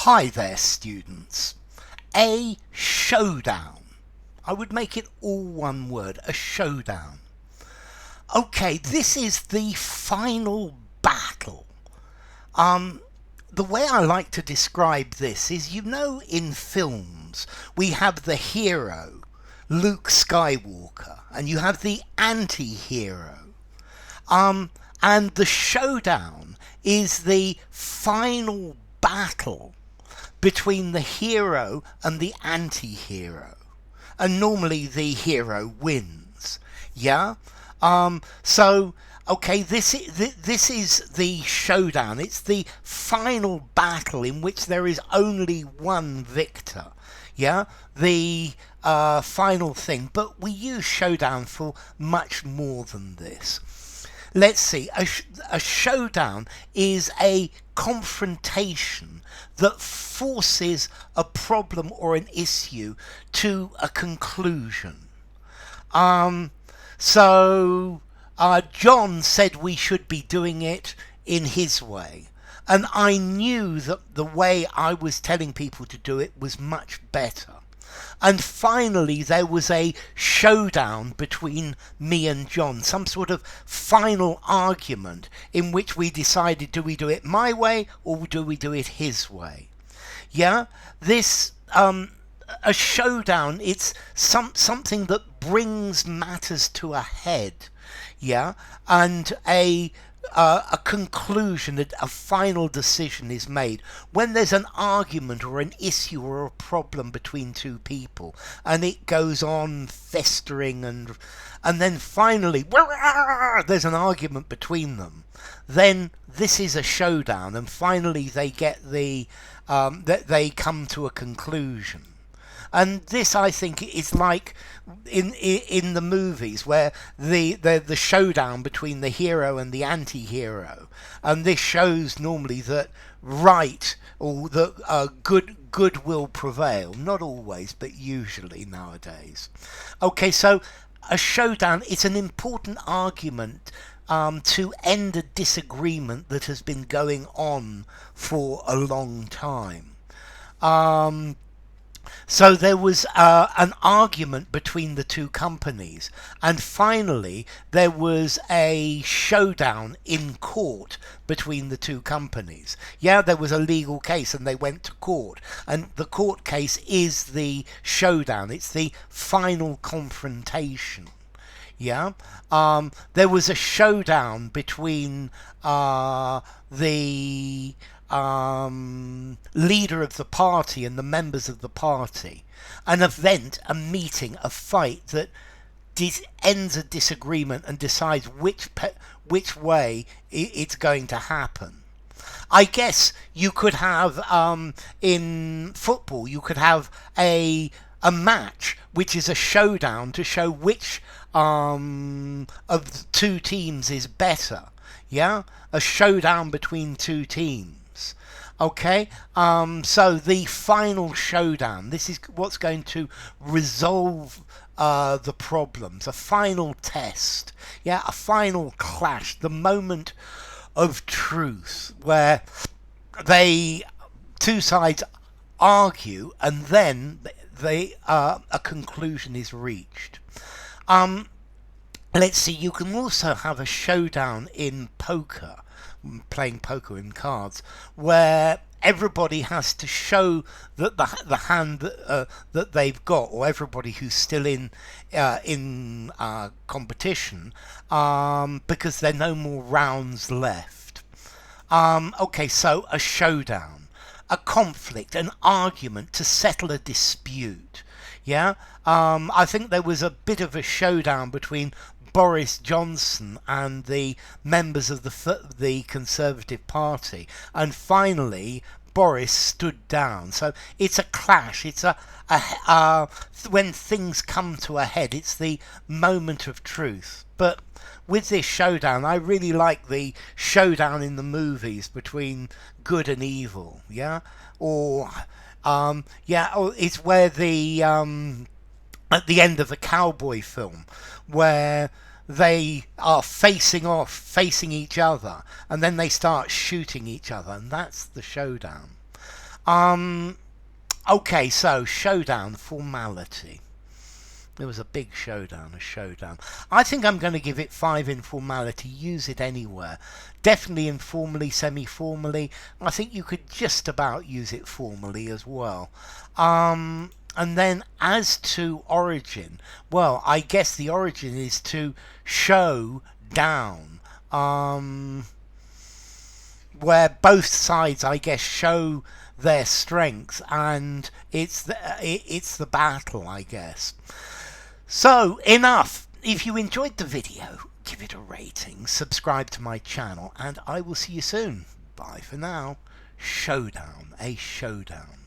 Hi there, students. A showdown. I would make it all one word, a showdown. Okay, this is the final battle. The way I like to describe this is, in films, we have the hero, Luke Skywalker, and you have the anti-hero. And the showdown is the final battle between the hero and the anti-hero. And normally the hero wins. Yeah? Okay, this is the showdown. It's the final battle in which there is only one victor. Yeah? The final thing. But we use showdown for much more than this. Let's see, a showdown is a confrontation that forces a problem or an issue to a conclusion. John said we should be doing it in his way. And I knew that the way I was telling people to do it was much better. And finally, there was a showdown between me and John, some sort of final argument in which we decided, do we do it my way or do we do it his way? Yeah, a showdown, it's something that brings matters to a head. Yeah, and a conclusion, a final decision is made when there's an argument or an issue or a problem between two people, and it goes on festering, and then finally there's an argument between them. Then this is a showdown, and finally they get they come to a conclusion. And this, I think, is like in the movies where the showdown between the hero and the anti-hero, and this shows normally that right or that good will prevail. Not always, but usually nowadays. Okay, so a showdown is an important argument to end a disagreement that has been going on for a long time. So there was an argument between the two companies, and finally there was a showdown in court between the two companies. Yeah, there was a legal case and they went to court, and the court case is the showdown. It's the final confrontation. Yeah, there was a showdown between the leader of the party and the members of the party. An event, a meeting, a fight that ends a disagreement and decides which way it's going to happen. I guess you could have, in football, you could have a match which is a showdown to show which of the two teams is better. Yeah, a showdown between two teams. Okay, so the final showdown, this is what's going to resolve the problems, a final test, yeah, a final clash, the moment of truth where two sides argue and then a conclusion is reached. Let's see, you can also have a showdown in poker, playing poker in cards, where everybody has to show that the hand that they've got, or everybody who's still in competition, because there are no more rounds left. Okay, so a showdown, a conflict, an argument to settle a dispute. Yeah, I think there was a bit of a showdown between Boris Johnson and the members of the Conservative Party, and finally Boris stood down. So it's a clash. It's when things come to a head, it's the moment of truth. But with this showdown, I really like the showdown in the movies between good and evil. Yeah, or it's where at the end of the cowboy film, where they are facing each other, and then they start shooting each other, and that's the showdown. Okay, so showdown, formality. There was a big showdown, a showdown. I think I'm going to give it 5 in formality. Use it anywhere. Definitely informally, semi-formally. I think you could just about use it formally as well. And then as to origin, well, I guess the origin is to show down. Where both sides, I guess, show their strengths, and it's the battle, I guess. So, enough. If you enjoyed the video, give it a rating, subscribe to my channel, and I will see you soon. Bye for now. Showdown, a showdown.